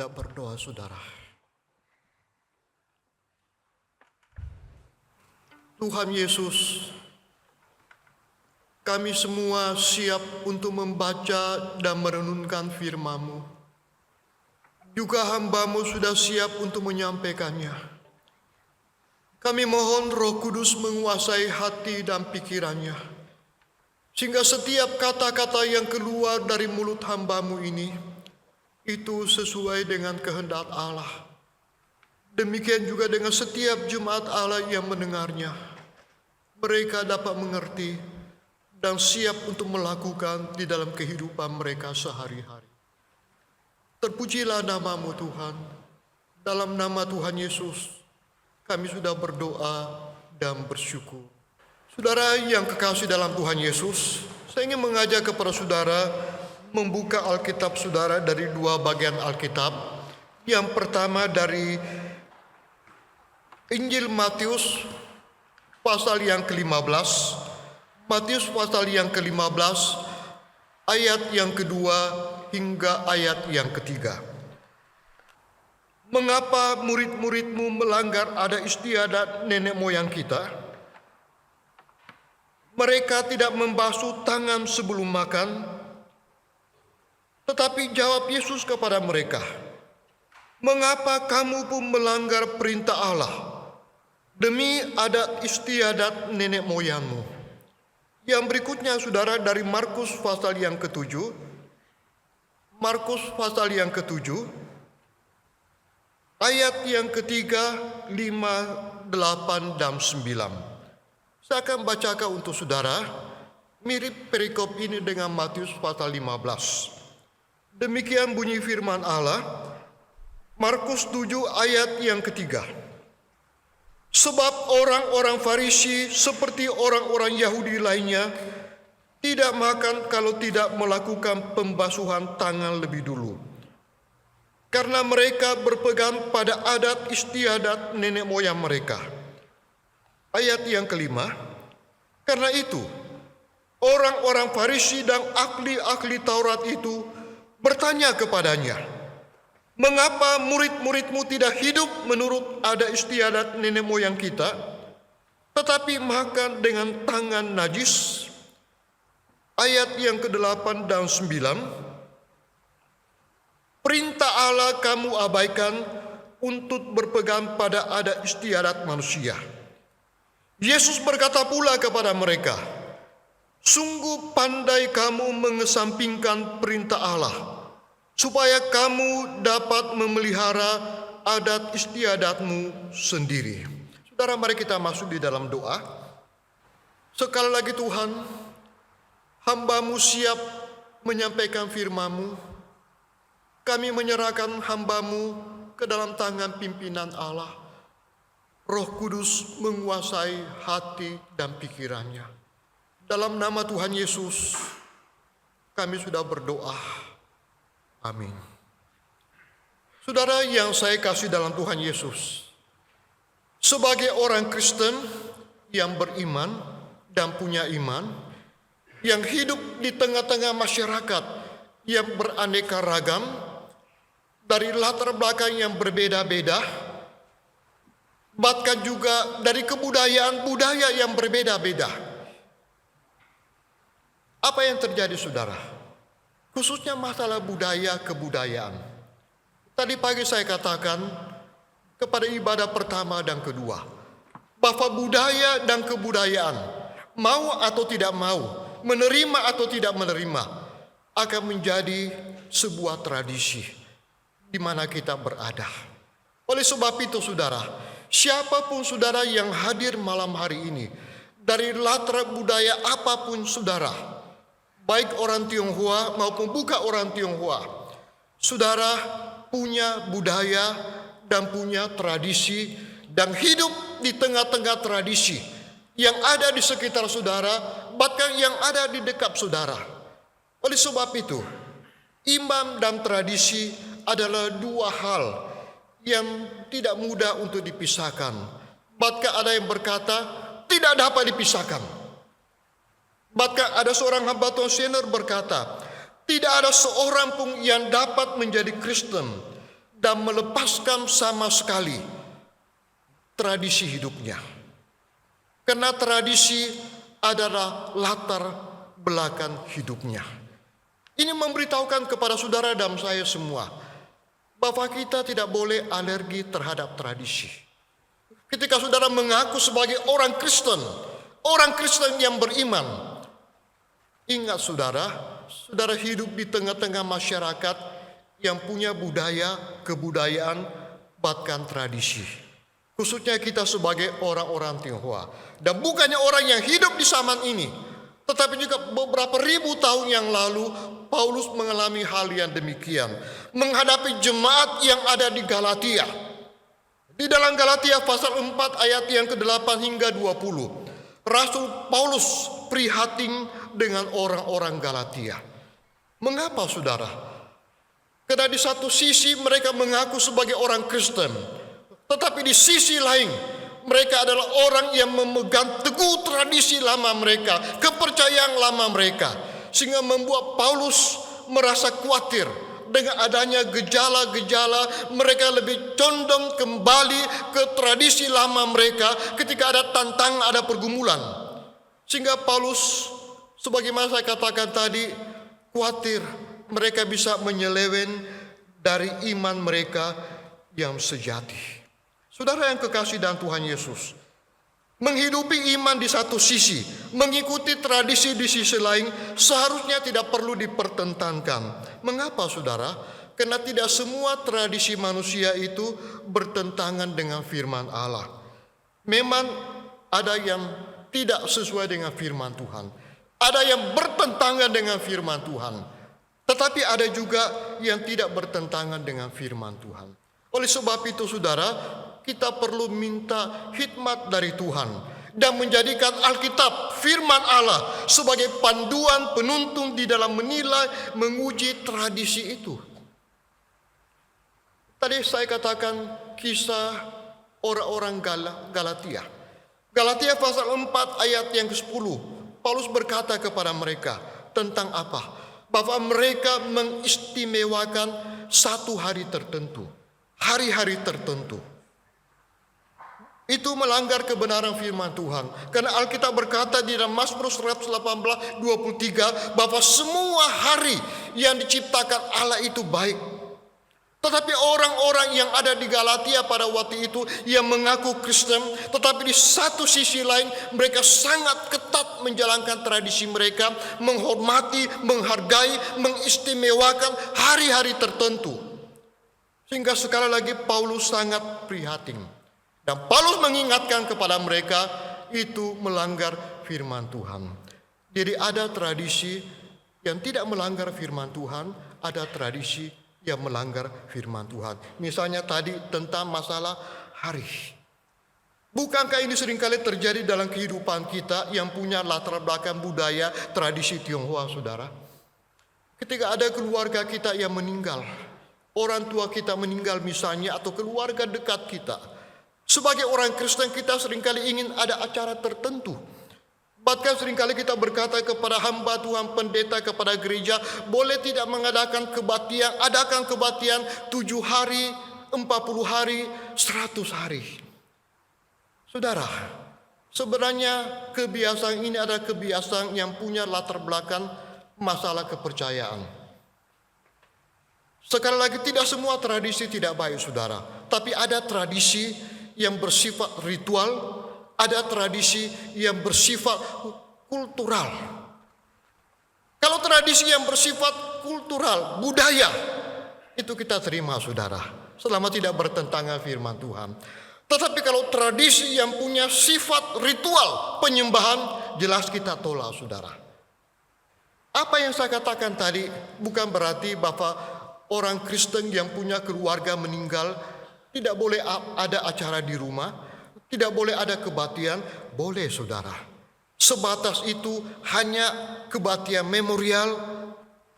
sudah berdoa, saudara. Tuhan Yesus, kami semua siap untuk membaca dan merenungkan firman-Mu. Juga hamba-Mu sudah siap untuk menyampaikannya. Kami mohon Roh Kudus menguasai hati dan pikirannya, sehingga setiap kata-kata yang keluar dari mulut hamba-Mu ini, itu sesuai dengan kehendak Allah. Demikian juga dengan setiap jemaat Allah yang mendengarnya. Mereka dapat mengerti dan siap untuk melakukan di dalam kehidupan mereka sehari-hari. Terpujilah nama-Mu Tuhan. Dalam nama Tuhan Yesus, kami sudah berdoa dan bersyukur. Saudara yang kekasih dalam Tuhan Yesus, saya ingin mengajak kepada saudara membuka Alkitab saudara dari dua bagian Alkitab. Yang pertama dari Injil Matius pasal yang ke-15. Matius pasal yang ke-15 ayat yang kedua hingga ayat yang ketiga. Mengapa murid-muridmu melanggar adat istiadat nenek moyang kita? Mereka tidak membasuh tangan sebelum makan. Tetapi jawab Yesus kepada mereka, mengapa kamu pun melanggar perintah Allah demi adat istiadat nenek moyangmu? Yang berikutnya saudara dari Markus pasal yang ke-7. Markus pasal yang ke-7 ayat yang ketiga, 5, 8, dan 9. Saya akan bacakan untuk saudara. Mirip perikop ini dengan Matius pasal 15. Demikian bunyi firman Allah, Markus 7 ayat yang ketiga. Sebab orang-orang Farisi seperti orang-orang Yahudi lainnya tidak makan kalau tidak melakukan pembasuhan tangan lebih dulu. Karena mereka berpegang pada adat istiadat nenek moyang mereka. Ayat yang kelima, karena itu orang-orang Farisi dan ahli-ahli Taurat itu bertanya kepadanya, mengapa murid-muridmu tidak hidup menurut adat istiadat nenek moyang kita, tetapi makan dengan tangan najis? Ayat yang ke-8 dan 9, perintah Allah kamu abaikan untuk berpegang pada adat istiadat manusia. Yesus berkata pula kepada mereka, sungguh pandai kamu mengesampingkan perintah Allah, supaya kamu dapat memelihara adat istiadatmu sendiri. Saudara, mari kita masuk di dalam doa. Sekali lagi Tuhan, hamba-Mu siap menyampaikan firman-Mu. Kami menyerahkan hamba-Mu ke dalam tangan pimpinan Allah. Roh Kudus menguasai hati dan pikirannya. Dalam nama Tuhan Yesus, kami sudah berdoa. Amin. Saudara yang saya kasih dalam Tuhan Yesus, sebagai orang Kristen yang beriman dan punya iman, yang hidup di tengah-tengah masyarakat yang beraneka ragam, dari latar belakang yang berbeda-beda, bahkan juga dari kebudayaan budaya yang berbeda-beda. Apa yang terjadi saudara? Khususnya masalah budaya kebudayaan. Tadi pagi saya katakan kepada ibadah pertama dan kedua, bahwa budaya dan kebudayaan, mau atau tidak mau, menerima atau tidak menerima, akan menjadi sebuah tradisi di mana kita berada. Oleh sebab itu saudara, siapapun saudara yang hadir malam hari ini, dari latar budaya apapun saudara, baik orang Tionghoa maupun bukan orang Tionghoa, saudara punya budaya dan punya tradisi dan hidup di tengah-tengah tradisi yang ada di sekitar saudara, bahkan yang ada di dekat saudara. Oleh sebab itu, iman dan tradisi adalah dua hal yang tidak mudah untuk dipisahkan. Bahkan ada yang berkata tidak dapat dipisahkan. Bahkan ada seorang hamba Tuhan senior berkata, tidak ada seorang pun yang dapat menjadi Kristen dan melepaskan sama sekali tradisi hidupnya. Karena tradisi adalah latar belakang hidupnya. Ini memberitahukan kepada saudara dan saya semua bahwa kita tidak boleh alergi terhadap tradisi. Ketika saudara mengaku sebagai orang Kristen yang beriman, ingat saudara hidup di tengah-tengah masyarakat yang punya budaya, kebudayaan, bahkan tradisi. Khususnya kita sebagai orang-orang Tionghoa. Dan bukannya orang yang hidup di zaman ini, tetapi juga beberapa ribu tahun yang lalu, Paulus mengalami hal yang demikian. Menghadapi jemaat yang ada di Galatia. Di dalam Galatia pasal 4 ayat yang ke-8 hingga 20. Rasul Paulus prihatin dengan orang-orang Galatia. Mengapa saudara? Karena di satu sisi mereka mengaku sebagai orang Kristen, tetapi di sisi lain mereka adalah orang yang memegang teguh tradisi lama mereka, kepercayaan lama mereka, sehingga membuat Paulus merasa khawatir dengan adanya gejala-gejala mereka lebih condong kembali ke tradisi lama mereka ketika ada tantangan, ada pergumulan. Sehingga Paulus, sebagaimana saya katakan tadi, khawatir mereka bisa menyeleweng dari iman mereka yang sejati. Saudara yang kekasih dalam Tuhan Yesus, menghidupi iman di satu sisi, mengikuti tradisi di sisi lain seharusnya tidak perlu dipertentangkan. Mengapa saudara? Karena tidak semua tradisi manusia itu bertentangan dengan firman Allah. Memang ada yang tidak sesuai dengan firman Tuhan, ada yang bertentangan dengan firman Tuhan, tetapi ada juga yang tidak bertentangan dengan firman Tuhan. Oleh sebab itu saudara, kita perlu minta hikmat dari Tuhan dan menjadikan Alkitab, firman Allah, sebagai panduan penuntun di dalam menilai, menguji tradisi itu. Tadi saya katakan kisah orang-orang Galatia. Galatia pasal 4 ayat yang ke-10. Paulus berkata kepada mereka tentang apa? Bahwa mereka mengistimewakan satu hari tertentu, hari-hari tertentu. Itu melanggar kebenaran firman Tuhan. Karena Alkitab berkata di dalam Mazmur 118:23 bahwa semua hari yang diciptakan Allah itu baik. Tetapi orang-orang yang ada di Galatia pada waktu itu yang mengaku Kristen, tetapi di satu sisi lain mereka sangat ketat menjalankan tradisi mereka, menghormati, menghargai, mengistimewakan hari-hari tertentu. Sehingga sekali lagi Paulus sangat prihatin. Dan Paulus mengingatkan kepada mereka itu melanggar firman Tuhan. Jadi ada tradisi yang tidak melanggar firman Tuhan, ada tradisi yang melanggar firman Tuhan. Misalnya tadi tentang masalah hari. Bukankah ini seringkali terjadi dalam kehidupan kita yang punya latar belakang budaya tradisi Tionghoa, saudara? Ketika ada keluarga kita yang meninggal, orang tua kita meninggal misalnya, atau keluarga dekat kita, sebagai orang Kristen kita seringkali ingin ada acara tertentu. Bahkan seringkali kita berkata kepada hamba Tuhan, pendeta, kepada gereja, boleh tidak mengadakan kebaktian, adakan kebaktian 7 hari, 40 hari, 100 hari. Saudara, sebenarnya kebiasaan ini adalah kebiasaan yang punya latar belakang masalah kepercayaan. Sekali lagi, tidak semua tradisi tidak baik, saudara. Tapi ada tradisi yang bersifat ritual, ada tradisi yang bersifat kultural. Kalau tradisi yang bersifat kultural, budaya, itu kita terima, saudara, selama tidak bertentangan firman Tuhan. Tetapi kalau tradisi yang punya sifat ritual, penyembahan, jelas kita tolak, saudara. Apa yang saya katakan tadi bukan berarti bahwa orang Kristen yang punya keluarga meninggal tidak boleh ada acara di rumah, tidak boleh ada kebaktian. Boleh, saudara. Sebatas itu hanya kebaktian memorial,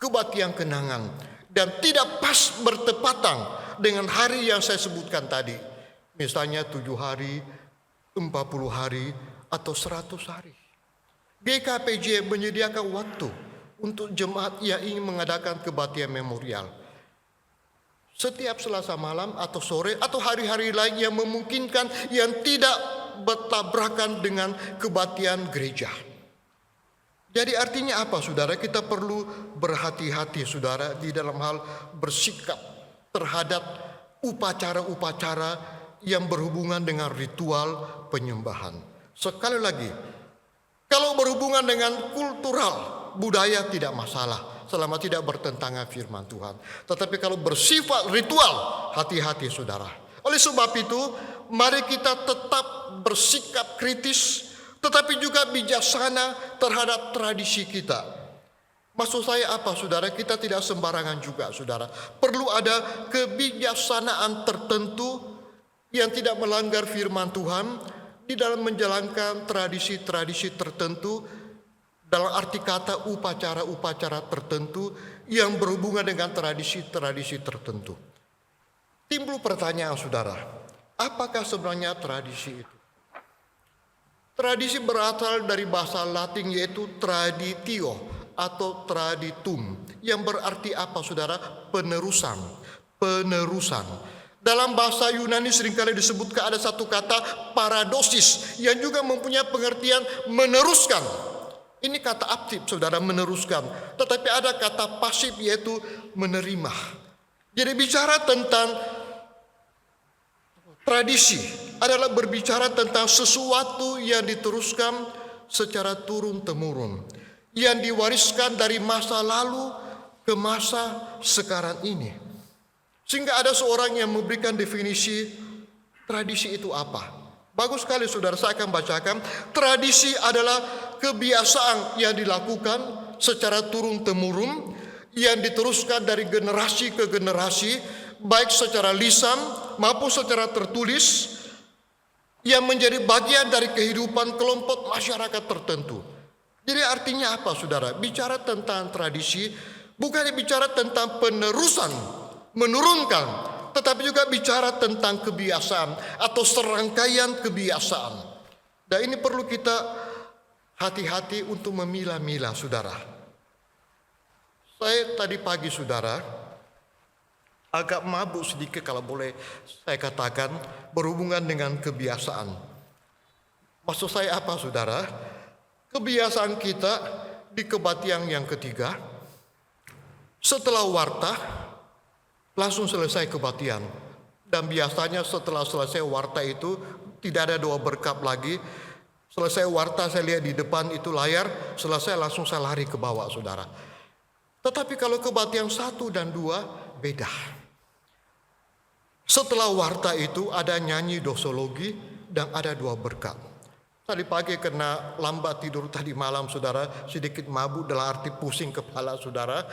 kebaktian kenangan, dan tidak pas bertepatan dengan hari yang saya sebutkan tadi. Misalnya 7 hari, 40 hari, atau 100 hari. GKPJ menyediakan waktu untuk jemaat yang ingin mengadakan kebaktian memorial. setiap Selasa malam atau sore atau hari-hari lain yang memungkinkan, yang tidak bertabrakan dengan kebaktian gereja. Jadi artinya apa, saudara? Kita perlu berhati-hati, saudara, di dalam hal bersikap terhadap upacara-upacara yang berhubungan dengan ritual penyembahan. Sekali lagi, kalau berhubungan dengan kultural, budaya tidak masalah, selama tidak bertentangan firman Tuhan. Tetapi kalau bersifat ritual, hati-hati, saudara. Oleh sebab itu, mari kita tetap bersikap kritis, tetapi juga bijaksana terhadap tradisi kita. Maksud saya apa, saudara? Kita tidak sembarangan juga, saudara. Perlu ada kebijaksanaan tertentu yang tidak melanggar firman Tuhan di dalam menjalankan tradisi-tradisi tertentu, dalam arti kata upacara-upacara tertentu yang berhubungan dengan tradisi-tradisi tertentu. Timbul pertanyaan, saudara, apakah sebenarnya tradisi itu? Tradisi berasal dari bahasa Latin, yaitu traditio atau traditum, yang berarti apa, saudara? Penerusan. Dalam bahasa Yunani seringkali disebutkan ada satu kata paradosis yang juga mempunyai pengertian meneruskan. Ini kata aktif, saudara, meneruskan. Tetapi ada kata pasif, yaitu menerima. Jadi bicara tentang tradisi adalah berbicara tentang sesuatu yang diteruskan secara turun-temurun, yang diwariskan dari masa lalu ke masa sekarang ini. Sehingga ada seorang yang memberikan definisi tradisi itu apa. Bagus sekali, saudara, saya akan bacakan. Tradisi adalah kebiasaan yang dilakukan secara turun-temurun, yang diteruskan dari generasi ke generasi, baik secara lisan maupun secara tertulis, yang menjadi bagian dari kehidupan kelompok masyarakat tertentu. Jadi artinya apa, saudara? Bicara tentang tradisi bukan bicara tentang penerusan, menurunkan, tetapi juga bicara tentang kebiasaan atau serangkaian kebiasaan. Dan ini perlu kita hati-hati untuk memilah-milah, saudara. Saya tadi pagi, saudara, agak mabuk sedikit kalau boleh saya katakan, berhubungan dengan kebiasaan. Maksud saya apa, saudara? Kebiasaan kita di kebaktian yang ketiga, setelah warta langsung selesai kebaktian. Dan biasanya setelah selesai warta itu tidak ada doa berkat lagi. Selesai warta saya lihat di depan itu layar, selesai langsung saya lari ke bawah, saudara. Tetapi kalau kebaktian 1 dan 2 beda. Setelah warta itu ada nyanyi doxologi dan ada doa berkat. Tadi pagi karena lambat tidur tadi malam, saudara, sedikit mabuk dalam arti pusing kepala, saudara.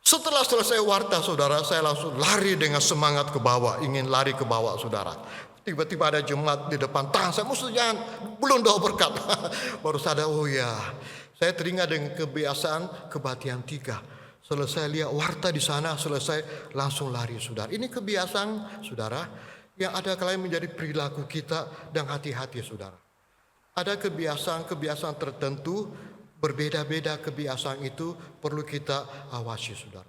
Setelah selesai warta, saudara, saya langsung lari dengan semangat ke bawah, ingin lari ke bawah, saudara. Tiba-tiba ada jemaat di depan, tahan, saya mesti jangan, belum doa berkat. Baru sadar, oh ya, saya teringat dengan kebiasaan kebaktian 3. Selesai lihat warta di sana, selesai langsung lari, saudara. Ini kebiasaan, saudara, yang ada kalanya menjadi perilaku kita, dan hati-hati, saudara. Ada kebiasaan-kebiasaan tertentu, berbeda-beda kebiasaan itu perlu kita awasi, saudara.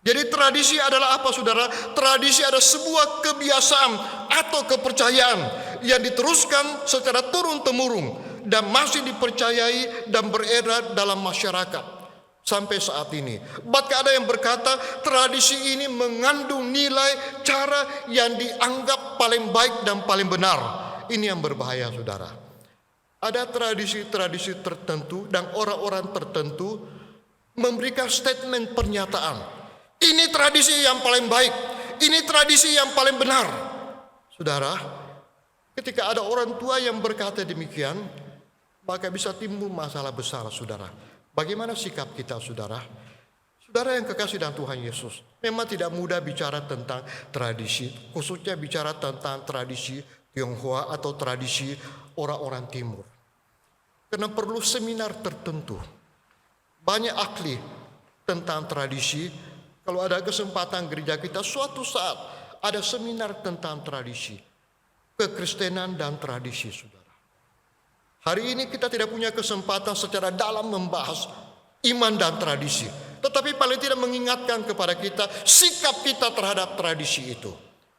Jadi tradisi adalah apa, saudara? Tradisi adalah sebuah kebiasaan atau kepercayaan yang diteruskan secara turun-temurun dan masih dipercayai dan beredar dalam masyarakat sampai saat ini. Bahkan ada yang berkata tradisi ini mengandung nilai cara yang dianggap paling baik dan paling benar. Ini yang berbahaya, saudara. Ada tradisi-tradisi tertentu dan orang-orang tertentu memberikan statement pernyataan. Ini tradisi yang paling baik, ini tradisi yang paling benar. Saudara, ketika ada orang tua yang berkata demikian, maka bisa timbul masalah besar, saudara. Bagaimana sikap kita, saudara? Saudara yang kekasih dalam Tuhan Yesus, memang tidak mudah bicara tentang tradisi, khususnya bicara tentang tradisi Tionghoa atau tradisi orang-orang timur. Karena perlu seminar tertentu. Banyak ahli tentang tradisi. Kalau ada kesempatan gereja kita, suatu saat ada seminar tentang tradisi, kekristenan dan tradisi, saudara. Hari ini kita tidak punya kesempatan secara dalam membahas iman dan tradisi. tetapi paling tidak mengingatkan kepada kita sikap kita terhadap tradisi itu.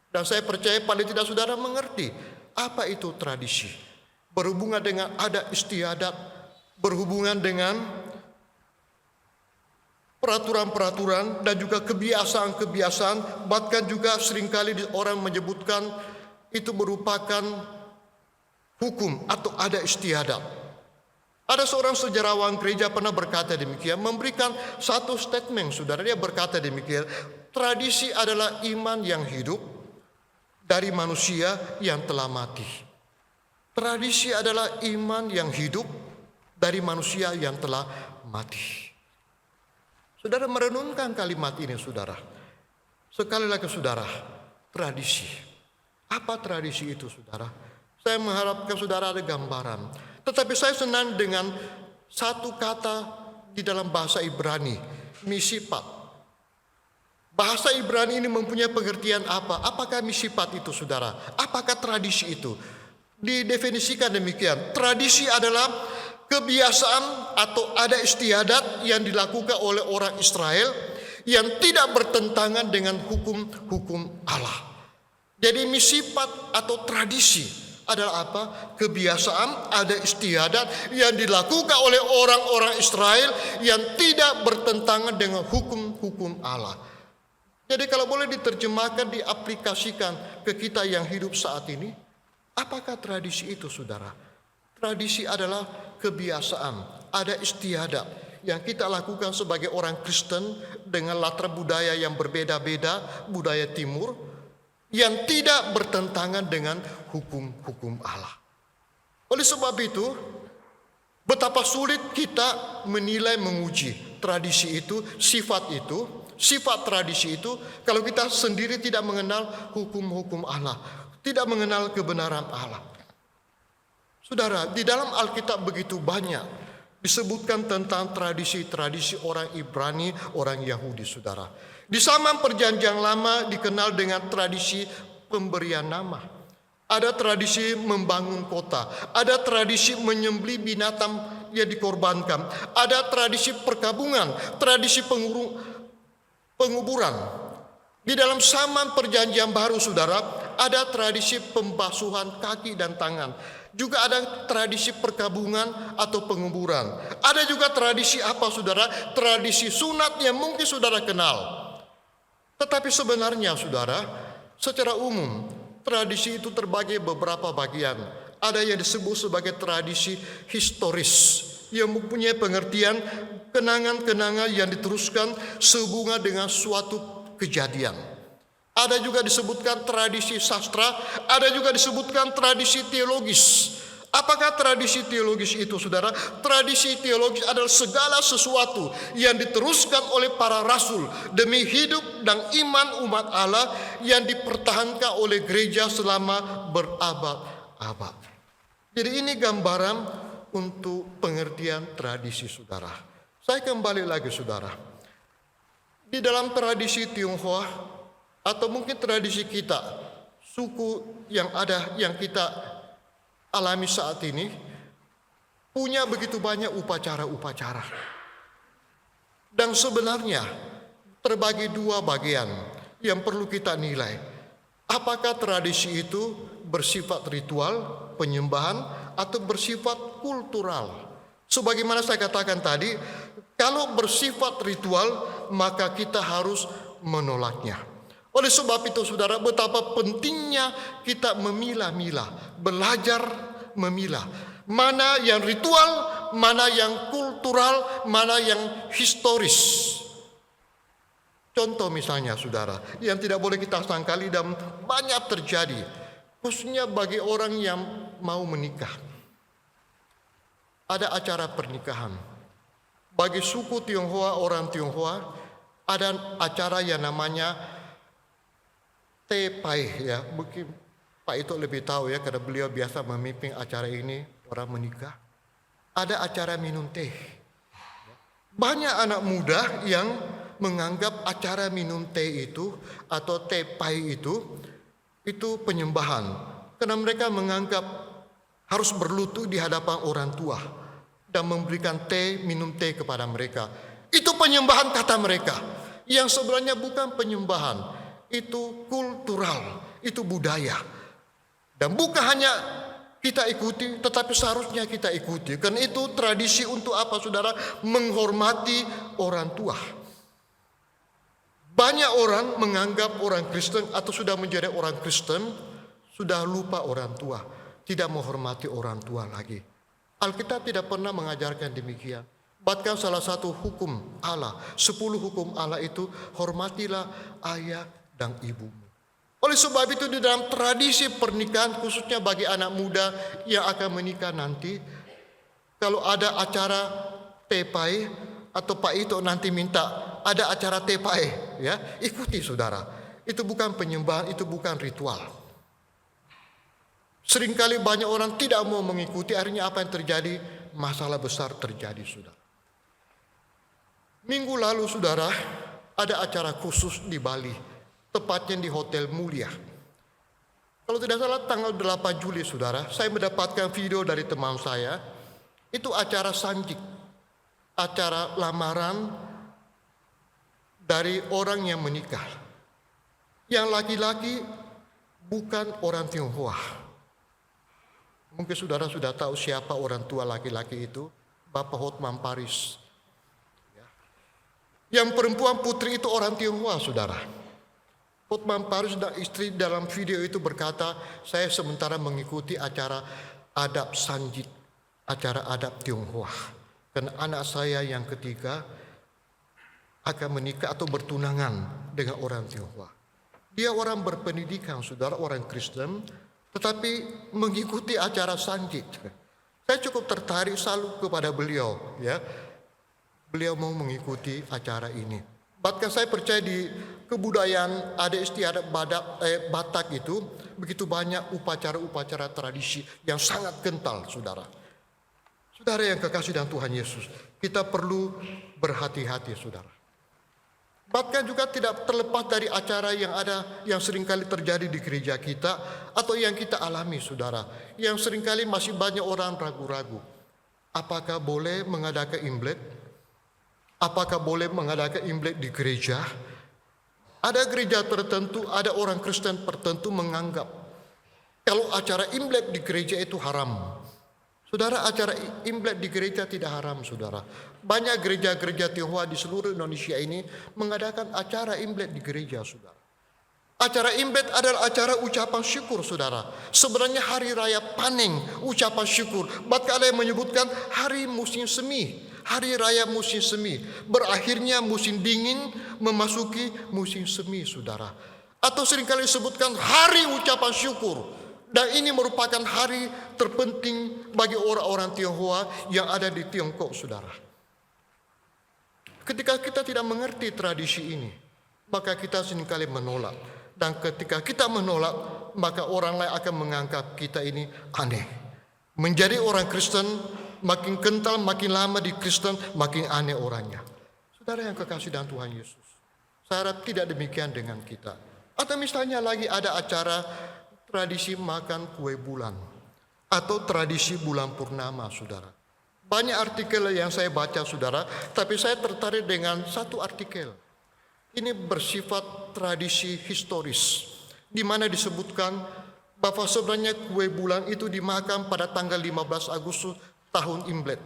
Dan saya percaya paling tidak saudara mengerti apa itu tradisi. Berhubungan dengan adat istiadat, berhubungan dengan peraturan-peraturan dan juga kebiasaan-kebiasaan, bahkan juga seringkali orang menyebutkan itu merupakan hukum atau adat istiadat. Ada seorang sejarawan gereja pernah berkata demikian, memberikan satu statement, saudara. Dia berkata demikian, tradisi adalah iman yang hidup dari manusia yang telah mati. Tradisi adalah iman yang hidup dari manusia yang telah mati. Saudara merenungkan kalimat ini, saudara. Sekali lagi, saudara, tradisi. Apa tradisi itu, saudara? Saya mengharapkan saudara ada gambaran. Tetapi saya senang dengan satu kata di dalam bahasa Ibrani, misipat. Bahasa Ibrani ini mempunyai pengertian apa? Apakah misipat itu, saudara? Apakah tradisi itu? Didefinisikan demikian. Tradisi adalah kebiasaan atau adat istiadat yang dilakukan oleh orang Israel yang tidak bertentangan dengan hukum-hukum Allah. Jadi misipat atau tradisi adalah apa? Kebiasaan, adat istiadat yang dilakukan oleh orang-orang Israel yang tidak bertentangan dengan hukum-hukum Allah. Jadi kalau boleh diterjemahkan, diaplikasikan ke kita yang hidup saat ini, apakah tradisi itu, saudara? Tradisi adalah kebiasaan, adat istiadat yang kita lakukan sebagai orang Kristen dengan latar budaya yang berbeda-beda, budaya timur, yang tidak bertentangan dengan hukum-hukum Allah. Oleh sebab itu, betapa sulit kita menilai, menguji tradisi itu, sifat tradisi itu, kalau kita sendiri tidak mengenal hukum-hukum Allah, tidak mengenal kebenaran Allah. Saudara, di dalam Alkitab begitu banyak disebutkan tentang tradisi-tradisi orang Ibrani, orang Yahudi, saudara. Di zaman Perjanjian Lama dikenal dengan tradisi pemberian nama. Ada tradisi membangun kota, ada tradisi menyembelih binatang yang dikorbankan, ada tradisi perkabungan, tradisi penguburan. Di dalam zaman Perjanjian Baru, saudara, ada tradisi pembasuhan kaki dan tangan. Juga ada tradisi perkabungan atau penguburan. Ada juga tradisi apa, saudara? Tradisi sunat yang mungkin saudara kenal. Tetapi sebenarnya, saudara, secara umum tradisi itu terbagi beberapa bagian. Ada yang disebut sebagai tradisi historis yang mempunyai pengertian kenangan-kenangan yang diteruskan sehubungan dengan suatu kejadian. Ada juga disebutkan tradisi sastra, ada juga disebutkan tradisi teologis. Apakah tradisi teologis itu, saudara? Tradisi teologis adalah segala sesuatu yang diteruskan oleh para rasul demi hidup dan iman umat Allah yang dipertahankan oleh gereja selama berabad-abad. Jadi ini gambaran untuk pengertian tradisi, saudara. Saya kembali lagi, saudara. Di dalam tradisi Tionghoa atau mungkin tradisi kita, suku yang ada, yang kita alami saat ini, punya begitu banyak upacara-upacara. Dan sebenarnya terbagi dua bagian yang perlu kita nilai. Apakah tradisi itu bersifat ritual, penyembahan, atau bersifat kultural? Sebagaimana saya katakan tadi, kalau bersifat ritual, maka kita harus menolaknya. Oleh sebab itu, saudara, betapa pentingnya kita memilah-milah, belajar memilah. Mana yang ritual, mana yang kultural, mana yang historis. Contoh misalnya, saudara, yang tidak boleh kita sangkali dan banyak terjadi, khususnya bagi orang yang mau menikah. Ada acara pernikahan. Bagi suku Tionghoa, orang Tionghoa, ada acara yang namanya Teh Pai, ya, mungkin Pak itu lebih tahu ya, karena beliau biasa memimpin acara ini, orang menikah. Ada acara minum teh. Banyak anak muda yang menganggap acara minum teh itu atau Teh Pai itu penyembahan. Karena mereka menganggap harus berlutut di hadapan orang tua dan memberikan teh, minum teh kepada mereka. Itu penyembahan kata mereka. Yang sebenarnya bukan penyembahan. Itu kultural, itu budaya. Dan bukan hanya kita ikuti, tetapi seharusnya kita ikuti. Karena itu tradisi untuk apa, saudara? Menghormati orang tua. Banyak orang menganggap orang Kristen atau sudah menjadi orang Kristen sudah lupa orang tua, tidak menghormati orang tua lagi. Alkitab tidak pernah mengajarkan demikian. Bahkan salah satu hukum Allah, 10 hukum Allah itu, hormatilah ayah dan ibumu. Oleh sebab itu di dalam tradisi pernikahan, khususnya bagi anak muda yang akan menikah nanti, kalau ada acara tepai atau Pak Ito nanti minta ada acara tepai, ya, ikuti saudara. Itu bukan penyembahan, itu bukan ritual. Seringkali banyak orang tidak mau mengikuti, akhirnya apa yang terjadi? Masalah besar terjadi, saudara. Minggu lalu, saudara, ada acara khusus di Bali, tepatnya di Hotel Mulia. Kalau tidak salah tanggal 8 Juli, saudara, saya mendapatkan video dari teman saya. Itu acara sanjik, acara lamaran dari orang yang menikah. Yang laki-laki bukan orang Tionghoa. Mungkin saudara sudah tahu siapa orang tua laki-laki itu, Bapak Hotman Paris. Yang perempuan putri itu orang Tionghoa, saudara. Hotman Paris dan istri dalam video itu berkata, saya sementara mengikuti acara adat sanjit, acara adat Tionghoa. Karena anak saya yang ketiga akan menikah atau bertunangan dengan orang Tionghoa. Dia orang berpendidikan, saudara, orang Kristen, tetapi mengikuti acara sanjit. Saya cukup tertarik selalu kepada beliau, ya. Beliau mau mengikuti acara ini. Bahkan saya percaya di kebudayaan adat istiadat Batak itu begitu banyak upacara-upacara tradisi yang sangat kental, saudara. Saudara yang kekasih dalam Tuhan Yesus, kita perlu berhati-hati, saudara. Bahkan juga tidak terlepas dari acara yang ada, yang seringkali terjadi di gereja kita atau yang kita alami, saudara. Yang seringkali masih banyak orang ragu-ragu. Apakah boleh mengadakan Imlek? Apakah boleh mengadakan Imlek di gereja? Ada gereja tertentu, ada orang Kristen tertentu menganggap kalau acara Imlek di gereja itu haram. Saudara, acara Imlek di gereja tidak haram, saudara. Banyak gereja-gereja Tionghoa di seluruh Indonesia ini mengadakan acara Imlek di gereja, saudara. Acara Imlek adalah acara ucapan syukur, saudara. Sebenarnya hari raya panen, ucapan syukur. Bahkan ada yang menyebutkan hari musim semi. Hari raya musim semi, berakhirnya musim dingin memasuki musim semi, saudara. Atau seringkali disebutkan hari ucapan syukur. Dan ini merupakan hari terpenting bagi orang-orang Tionghoa yang ada di Tiongkok, saudara. Ketika kita tidak mengerti tradisi ini, maka kita seringkali menolak. Dan ketika kita menolak, maka orang lain akan menganggap kita ini aneh. Menjadi orang Kristen, makin kental, makin lama di Kristen, makin aneh orangnya. Saudara yang kekasih dalam Tuhan Yesus, saya harap tidak demikian dengan kita. Atau misalnya lagi ada acara tradisi makan kue bulan atau tradisi bulan purnama, saudara. Banyak artikel yang saya baca, saudara, tapi saya tertarik dengan satu artikel. Ini bersifat tradisi historis, di mana disebutkan bahwa sebenarnya kue bulan itu dimakan pada tanggal 15 Agustus tahun Imlek.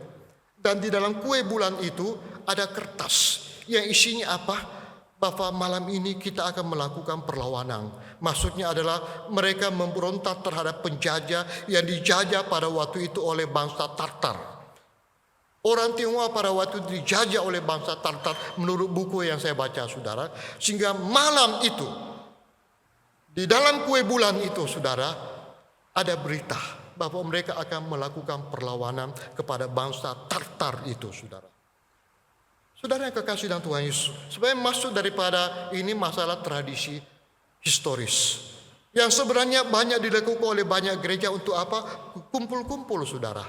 Dan di dalam kue bulan itu ada kertas yang isinya apa? Bahwa malam ini kita akan melakukan perlawanan. Maksudnya adalah mereka memberontak terhadap penjajah yang dijajah pada waktu itu oleh bangsa Tartar. Orang Tionghoa pada waktu itu dijajah oleh bangsa Tartar menurut buku yang saya baca, saudara. Sehingga malam itu, di dalam kue bulan itu, saudara, ada berita bahwa mereka akan melakukan perlawanan kepada bangsa Tartar itu, saudara. Saudara yang kekasih dalam Tuhan Yesus, sebenarnya maksud daripada ini masalah tradisi historis yang sebenarnya banyak dilakukan oleh banyak gereja untuk apa? Kumpul-kumpul, saudara,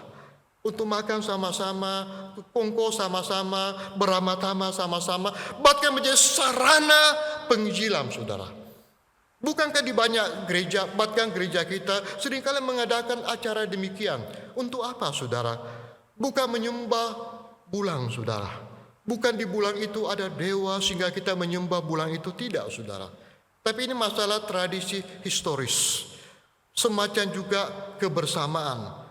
untuk makan sama-sama, kongko sama-sama, beramah-tamah sama-sama, bahkan menjadi sarana penginjilan, saudara. Bukankah di banyak gereja, bahkan gereja kita seringkali mengadakan acara demikian? Untuk apa, saudara? Bukan menyembah bulan, saudara. Bukan di bulan itu ada dewa sehingga kita menyembah bulan itu, tidak saudara. Tapi ini masalah tradisi historis, semacam juga kebersamaan.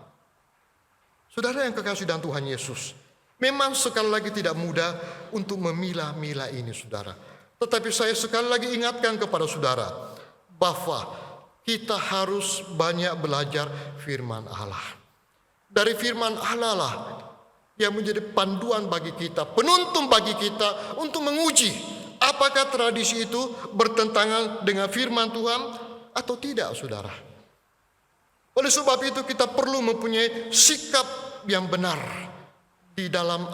Saudara yang kekasih dalam Tuhan Yesus, memang sekali lagi tidak mudah untuk memilah-milah ini saudara. Tetapi saya sekali lagi ingatkan kepada saudara bahwa kita harus banyak belajar firman Allah. Dari firman Allah lah yang menjadi panduan bagi kita, penuntun bagi kita untuk menguji apakah tradisi itu bertentangan dengan firman Tuhan atau tidak, saudara. Oleh sebab itu kita perlu mempunyai sikap yang benar di dalam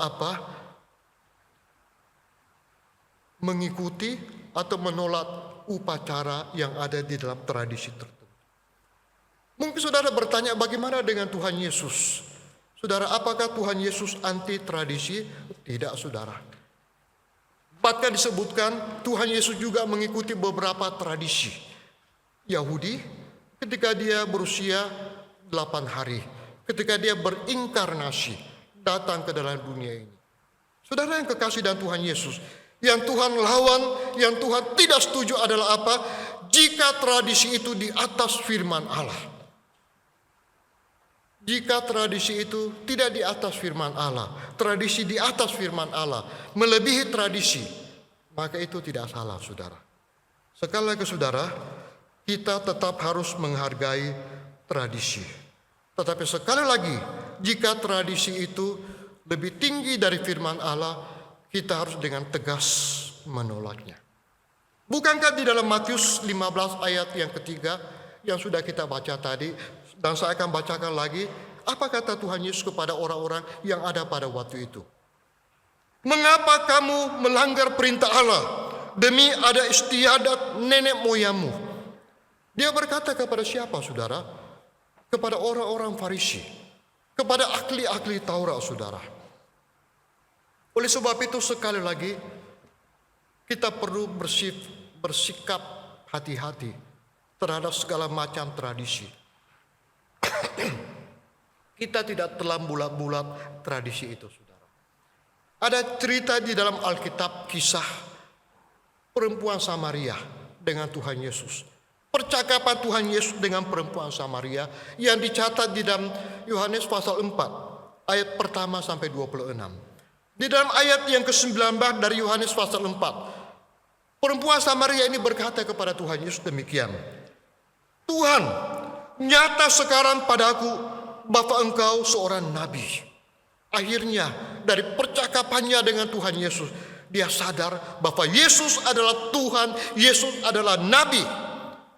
mengikuti atau menolak upacara yang ada di dalam tradisi tertentu. Mungkin saudara bertanya, bagaimana dengan Tuhan Yesus? Saudara, apakah Tuhan Yesus anti tradisi? Tidak, saudara. Bahkan disebutkan Tuhan Yesus juga mengikuti beberapa tradisi Yahudi ketika dia berusia 8 hari, ketika dia berinkarnasi datang ke dalam dunia ini. Saudara yang kekasih dan Tuhan Yesus, yang Tuhan lawan, yang Tuhan tidak setuju adalah apa? Jika tradisi itu di atas firman Allah. Jika tradisi itu tidak di atas firman Allah, tradisi di atas firman Allah, melebihi tradisi, maka itu tidak salah, saudara. Sekali lagi, saudara, kita tetap harus menghargai tradisi. Tetapi sekali lagi, jika tradisi itu lebih tinggi dari firman Allah, kita harus dengan tegas menolaknya. Bukankah di dalam Matius 15 ayat yang ketiga yang sudah kita baca tadi, dan saya akan bacakan lagi, apa kata Tuhan Yesus kepada orang-orang yang ada pada waktu itu? Mengapa kamu melanggar perintah Allah demi ada istiadat nenek moyangmu? Dia berkata kepada siapa, saudara? Kepada orang-orang Farisi, kepada ahli-ahli Taurat, saudara. Oleh sebab itu sekali lagi kita perlu bersikap hati-hati terhadap segala macam tradisi. Kita tidak telan bulat-bulat tradisi itu, saudara. Ada cerita di dalam Alkitab, kisah perempuan Samaria dengan Tuhan Yesus. Percakapan Tuhan Yesus dengan perempuan Samaria yang dicatat di dalam Yohanes pasal 4 ayat pertama sampai 26. Di dalam ayat yang ke-19 dari Yohanes pasal 4, perempuan Samaria ini berkata kepada Tuhan Yesus demikian, Tuhan, nyata sekarang padaku bahwa engkau seorang nabi. Akhirnya dari percakapannya dengan Tuhan Yesus, dia sadar bahwa Yesus adalah Tuhan, Yesus adalah nabi.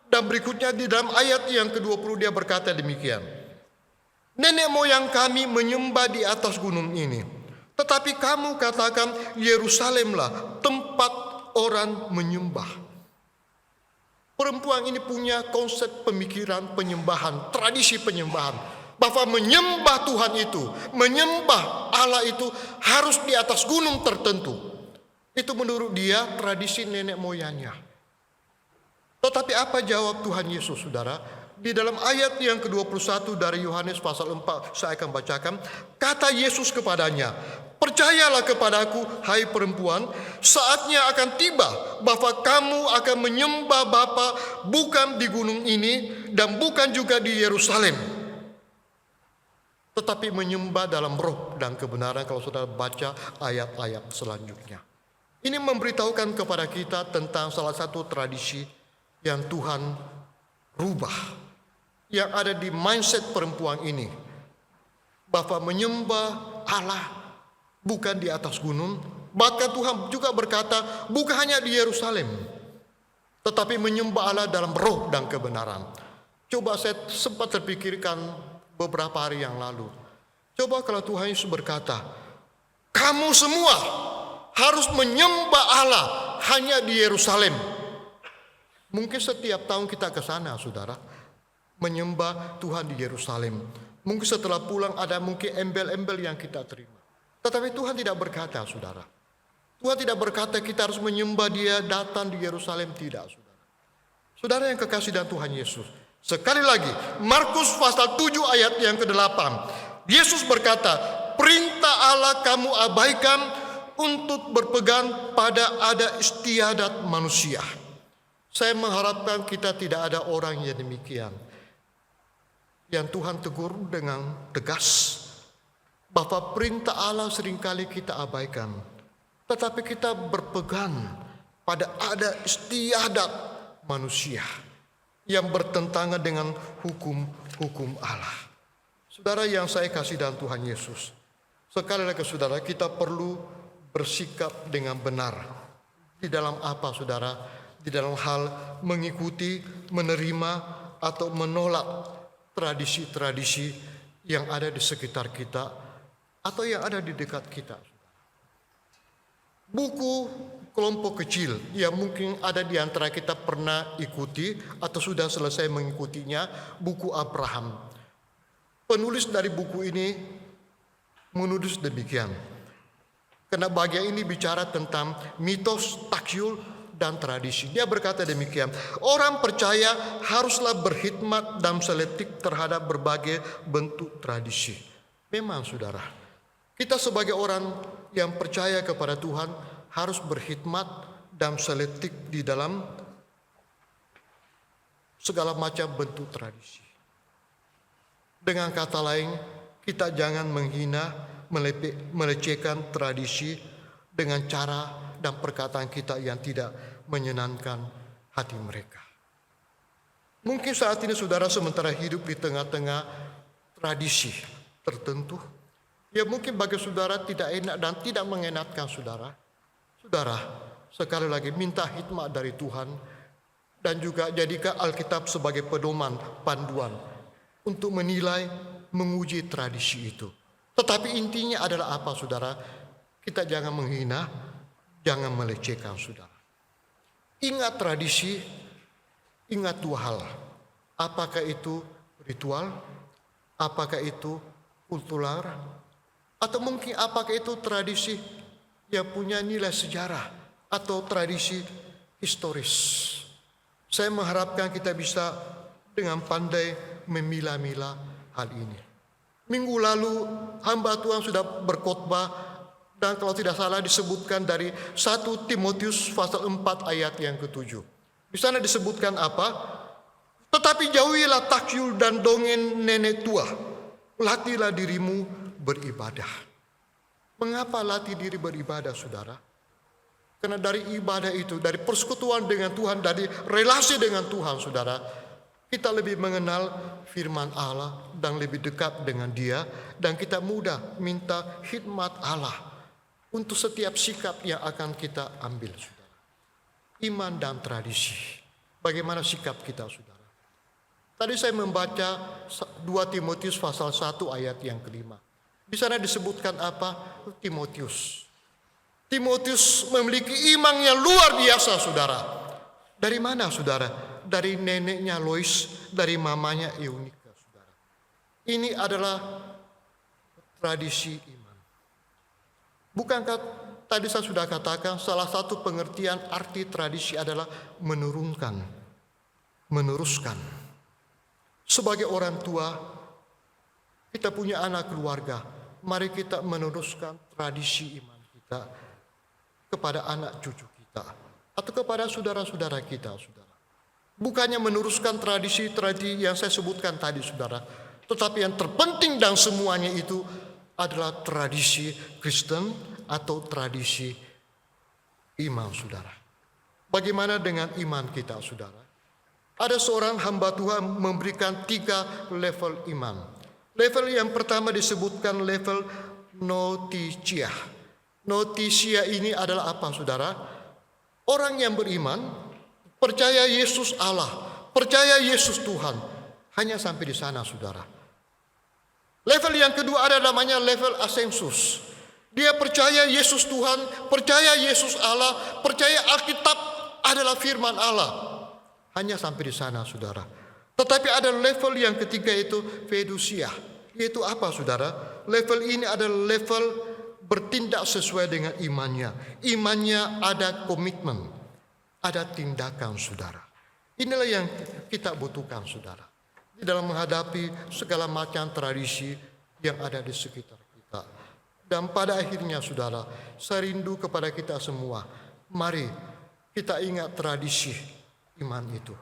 Dan berikutnya di dalam ayat yang ke-20 dia berkata demikian, nenek moyang kami menyembah di atas gunung ini, tetapi kamu katakan Yerusalemlah tempat orang menyembah. Perempuan ini punya konsep pemikiran penyembahan, tradisi penyembahan, bahwa menyembah Tuhan itu, menyembah Allah itu harus di atas gunung tertentu. Itu menurut dia tradisi nenek moyangnya. Tetapi apa jawab Tuhan Yesus, saudara? Di dalam ayat yang ke-21 dari Yohanes pasal 4, saya akan bacakan. Kata Yesus kepadanya, percayalah kepadaku, hai perempuan, saatnya akan tiba bahwa kamu akan menyembah Bapa bukan di gunung ini dan bukan juga di Yerusalem, tetapi menyembah dalam roh dan kebenaran. Kalau saudara baca ayat-ayat selanjutnya, ini memberitahukan kepada kita tentang salah satu tradisi yang Tuhan rubah, yang ada di mindset perempuan ini, bahwa menyembah Allah bukan di atas gunung. Bahkan Tuhan juga berkata bukan hanya di Yerusalem, tetapi menyembah Allah dalam roh dan kebenaran. Coba saya sempat terpikirkan beberapa hari yang lalu. Coba kalau Tuhan Yesus berkata, kamu semua harus menyembah Allah hanya di Yerusalem. Mungkin setiap tahun kita ke sana, saudara, menyembah Tuhan di Yerusalem. Mungkin setelah pulang ada mungkin embel-embel yang kita terima. Tetapi Tuhan tidak berkata, saudara. Tuhan tidak berkata kita harus menyembah Dia datang di Yerusalem, tidak, saudara. Saudara yang kekasih dan Tuhan Yesus, sekali lagi, Markus pasal 7 ayat yang ke-8. Yesus berkata, perintah Allah kamu abaikan, untuk berpegang pada adat istiadat manusia. Saya mengharapkan kita tidak ada orang yang demikian, yang Tuhan tegur dengan tegas bahwa perintah Allah seringkali kita abaikan, tetapi kita berpegang pada adat istiadat manusia yang bertentangan dengan hukum Allah. Saudara yang saya kasih dalam Tuhan Yesus, sekali lagi saudara, kita perlu bersikap dengan benar. Di dalam apa saudara? Di dalam hal mengikuti, menerima, atau menolak tradisi-tradisi yang ada di sekitar kita atau yang ada di dekat kita. Buku kelompok kecil yang mungkin ada di antara kita pernah ikuti atau sudah selesai mengikutinya, buku Abraham. Penulis dari buku ini menulis demikian. Karena bagian ini bicara tentang mitos, takyul, dan tradisi. Dia berkata demikian, orang percaya haruslah berkhidmat dan selektif terhadap berbagai bentuk tradisi. Memang saudara, kita sebagai orang yang percaya kepada Tuhan harus berkhidmat dan selektif di dalam segala macam bentuk tradisi. Dengan kata lain, kita jangan menghina, melecehkan tradisi dengan cara dan perkataan kita yang tidak menyenangkan hati mereka. Mungkin saat ini saudara sementara hidup di tengah-tengah tradisi tertentu, ya mungkin bagi saudara tidak enak dan tidak mengenakkan saudara. Saudara, sekali lagi minta hikmat dari Tuhan dan juga jadikan Alkitab sebagai pedoman, panduan untuk menilai, menguji tradisi itu. Tetapi intinya adalah apa saudara? Kita jangan menghina, jangan melecehkan saudara. Ingat tradisi, ingat dua hal. Apakah itu ritual, apakah itu kultural, atau mungkin apakah itu tradisi yang punya nilai sejarah atau tradisi historis. Saya mengharapkan kita bisa dengan pandai memilah-milah hal ini. Minggu lalu hamba Tuhan sudah berkhotbah dan kalau tidak salah disebutkan dari 1 Timotius pasal 4 ayat yang ke-7. Di sana disebutkan apa? Tetapi jauhilah takyul dan dongeng nenek tua. Latihlah dirimu beribadah. Mengapa latih diri beribadah saudara? Karena dari ibadah itu, dari persekutuan dengan Tuhan, dari relasi dengan Tuhan saudara, kita lebih mengenal firman Allah dan lebih dekat dengan Dia, dan kita mudah minta hikmat Allah untuk setiap sikap yang akan kita ambil saudara. Iman dan tradisi. Bagaimana sikap kita saudara? Tadi saya membaca 2 Timotius pasal 1 ayat yang ke-5. Di sana disebutkan apa? Timotius memiliki iman yang luar biasa saudara. Dari mana saudara? Dari neneknya Lois, dari mamanya Eunika saudara. Ini adalah tradisi iman. Bukankah tadi saya sudah katakan salah satu pengertian arti tradisi adalah menurunkan, meneruskan. Sebagai orang tua, kita punya anak keluarga, mari kita meneruskan tradisi iman kita kepada anak cucu kita atau kepada saudara-saudara kita saudara. Bukannya meneruskan tradisi-tradisi yang saya sebutkan tadi saudara, tetapi yang terpenting dan semuanya itu adalah tradisi Kristen atau tradisi iman saudara. Bagaimana dengan iman kita saudara? Ada seorang hamba Tuhan memberikan 3 level iman. Level yang pertama disebutkan level noticia. Noticia ini adalah apa saudara? Orang yang beriman percaya Yesus Allah, percaya Yesus Tuhan. Hanya sampai di sana saudara. Level yang kedua ada namanya level asensus. Dia percaya Yesus Tuhan, percaya Yesus Allah, percaya Alkitab adalah firman Allah. Hanya sampai di sana saudara. Tetapi ada level yang ketiga itu fiducia. Yaitu apa saudara? Level ini adalah level bertindak sesuai dengan imannya. Imannya ada komitmen, ada tindakan saudara. Inilah yang kita butuhkan saudara. Di dalam menghadapi segala macam tradisi yang ada di sekitar kita. Dan pada akhirnya saudara, saya rindu kepada kita semua. Mari kita ingat tradisi iman itu.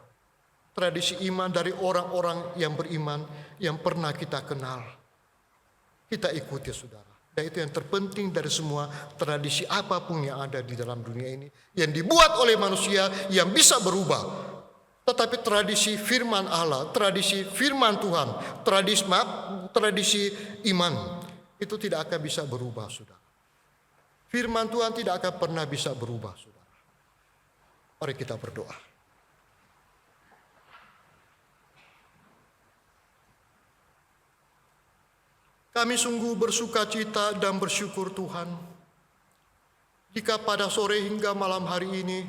Tradisi iman dari orang-orang yang beriman yang pernah kita kenal. Kita ikuti saudara. Dan itu yang terpenting dari semua tradisi apapun yang ada di dalam dunia ini. Yang dibuat oleh manusia yang bisa berubah. Tetapi tradisi firman Allah, tradisi firman Tuhan, tradisi iman itu tidak akan bisa berubah, saudara. Firman Tuhan tidak akan pernah bisa berubah, saudara. Mari kita berdoa. Kami sungguh bersuka cita dan bersyukur Tuhan, jika pada sore hingga malam hari ini,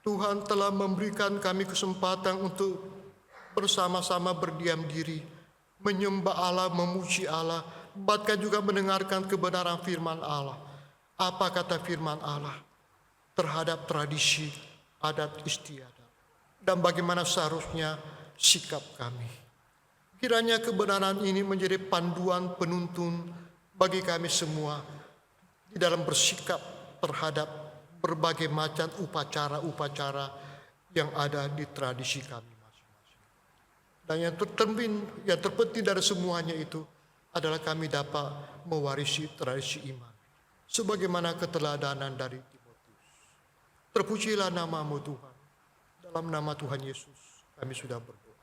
Tuhan telah memberikan kami kesempatan untuk bersama-sama berdiam diri, menyembah Allah, memuji Allah, bahkan juga mendengarkan kebenaran firman Allah. Apa kata firman Allah terhadap tradisi, adat istiadat, dan bagaimana seharusnya sikap kami. Kiranya kebenaran ini menjadi panduan penuntun bagi kami semua di dalam bersikap terhadap berbagai macam upacara-upacara yang ada di tradisi kami masing-masing. Dan yang terpenting dari semuanya itu adalah kami dapat mewarisi tradisi iman sebagaimana keteladanan dari Timotius. Terpujilah namamu Tuhan. Dalam nama Tuhan Yesus kami sudah berdoa.